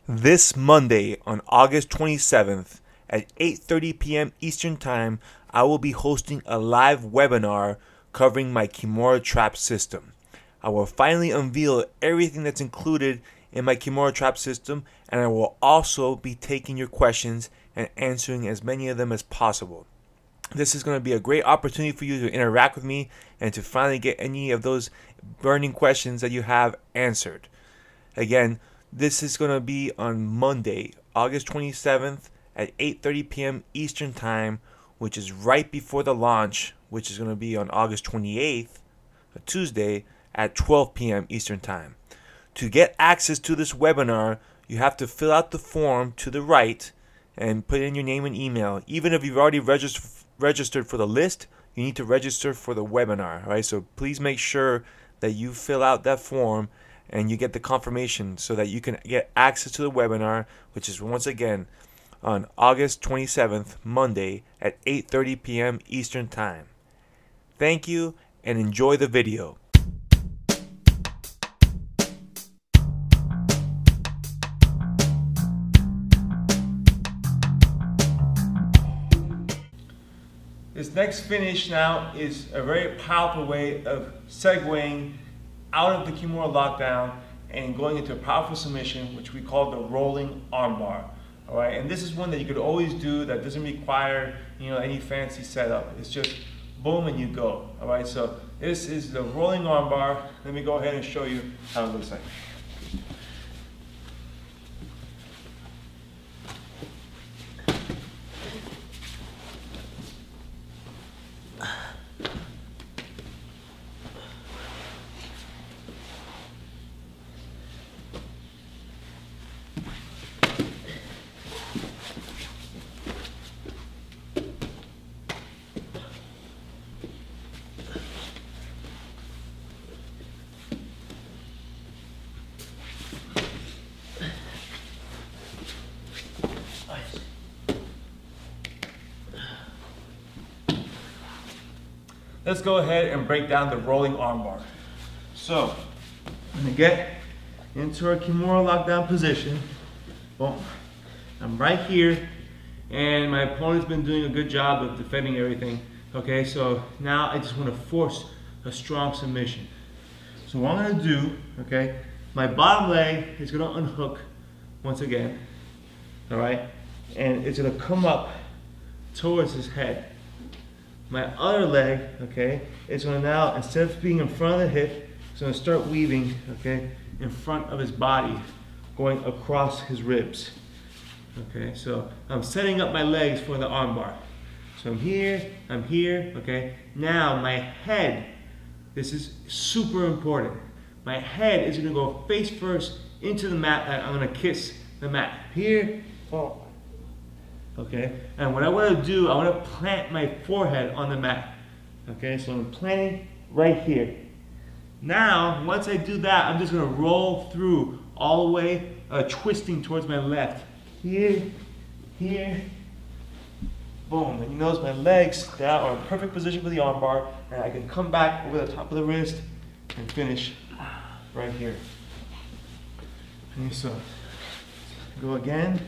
This Monday on August 27th at 8:30 p.m. Eastern Time, I will be hosting a live webinar covering my Kimura trap system. I will finally unveil everything that's included in my Kimura trap system, and I will also be taking your questions and answering as many of them as possible. This is going to be a great opportunity for you to interact with me and to finally get any of those burning questions that you have answered. Again, this is going to be on Monday, August 27th at 8:30 p.m. Eastern Time, which is right before the launch, which is going to be on August 28th, a Tuesday, at 12 p.m. Eastern Time. To get access to this webinar, you have to fill out the form to the right and put in your name and email. Even if you've already registered for the list, you need to register for the webinar. All right? So please make sure that you fill out that form and you get the confirmation so that you can get access to the webinar, which is once again on August 27th, Monday at 8:30 p.m. Eastern Time. Thank you and enjoy the video. This next finish now is a very powerful way of segueing out of the Kimura lockdown and going into a powerful submission, which we call the rolling armbar. All right, and this is one that you could always do that doesn't require any fancy setup. It's just boom and you go. All right, so this is the rolling armbar. Let me go ahead and show you how it looks like. Let's go ahead and break down the rolling armbar. So, I'm gonna get into our Kimura lockdown position. Boom. I'm right here, and my opponent's been doing a good job of defending everything. Okay, so now I just want to force a strong submission. So what I'm gonna do, okay, my bottom leg is gonna unhook once again, all right, and it's gonna come up towards his head. My other leg, okay, is going to now, instead of being in front of the hip, it's going to start weaving, okay, in front of his body, going across his ribs. Okay, so I'm setting up my legs for the armbar. So I'm here, okay. Now my head, this is super important. My head is going to go face first into the mat, and I'm going to kiss the mat. Here, fall. Okay, and what I want to do, I want to plant my forehead on the mat. Okay, so I'm planting right here. Now, once I do that, I'm just going to roll through all the way, twisting towards my left. Here, boom. And you notice my legs now are in perfect position for the armbar, and I can come back over the top of the wrist and finish right here. And so, go again.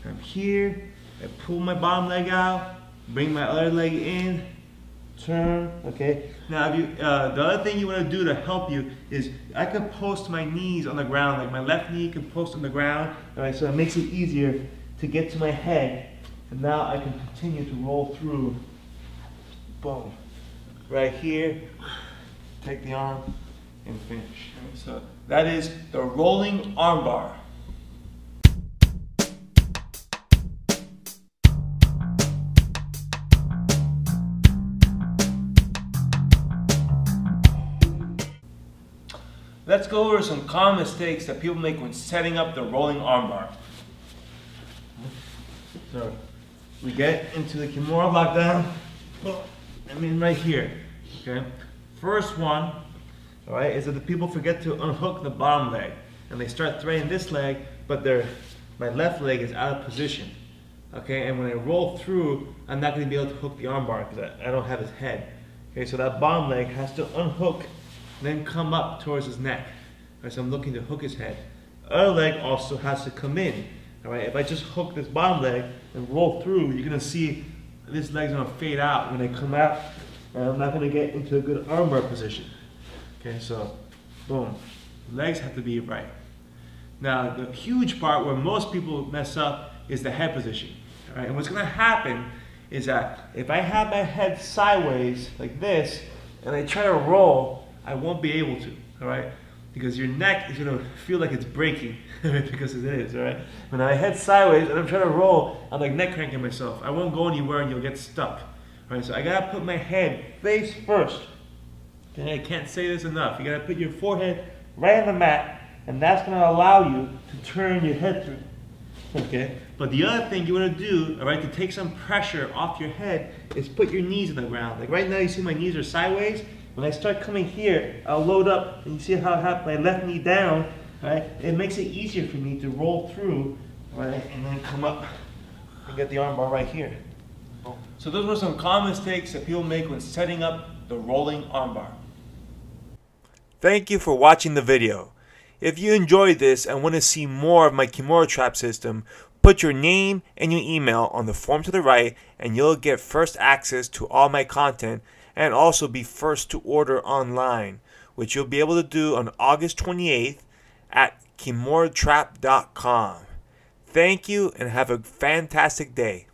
I'm here, I pull my bottom leg out, bring my other leg in, turn, okay? Now, if you, the other thing you want to do to help you is I can post my knees on the ground, like my left knee can post on the ground, all right? So it makes it easier to get to my head, and now I can continue to roll through, boom, right here, take the arm, and finish. Right? So that is the rolling armbar. Let's go over some common mistakes that people make when setting up the rolling armbar. So, we get into the Kimura lockdown. Right here, okay? First one, all right, is that the people forget to unhook the bottom leg. And they start threading this leg, but my left leg is out of position. Okay, and when I roll through, I'm not gonna be able to hook the armbar because I don't have his head. Okay, so that bottom leg has to unhook then come up towards his neck. Right, so I'm looking to hook his head. Other leg also has to come in. All right, if I just hook this bottom leg and roll through, you're gonna see this leg's gonna fade out when I come out, and I'm not gonna get into a good armbar position. Okay, so boom, legs have to be right. Now the huge part where most people mess up is the head position. All right, and what's gonna happen is that if I have my head sideways like this and I try to roll, I won't be able to. All right, because your neck is gonna feel like it's breaking because it is. All right, when I head sideways and I'm trying to roll, I'm like neck cranking myself. I won't go anywhere and you'll get stuck. All right, so I gotta put my head face first. Okay, I can't say this enough. You gotta put your forehead right on the mat, and that's gonna allow you to turn your head through. Okay, but the other thing you want to do, all right, to take some pressure off your head is put your knees on the ground. Like right now, you see my knees are sideways. When I start coming here, I'll load up, and you see how I have my left knee down, right? It makes it easier for me to roll through, right, and then come up and get the armbar right here. So those were some common mistakes that people make when setting up the rolling armbar. Thank you for watching the video. If you enjoyed this and want to see more of my Kimura trap system, put your name and your email on the form to the right and you'll get first access to all my content and also be first to order online, which you'll be able to do on August 28th at kimuratrap.com. Thank you and have a fantastic day.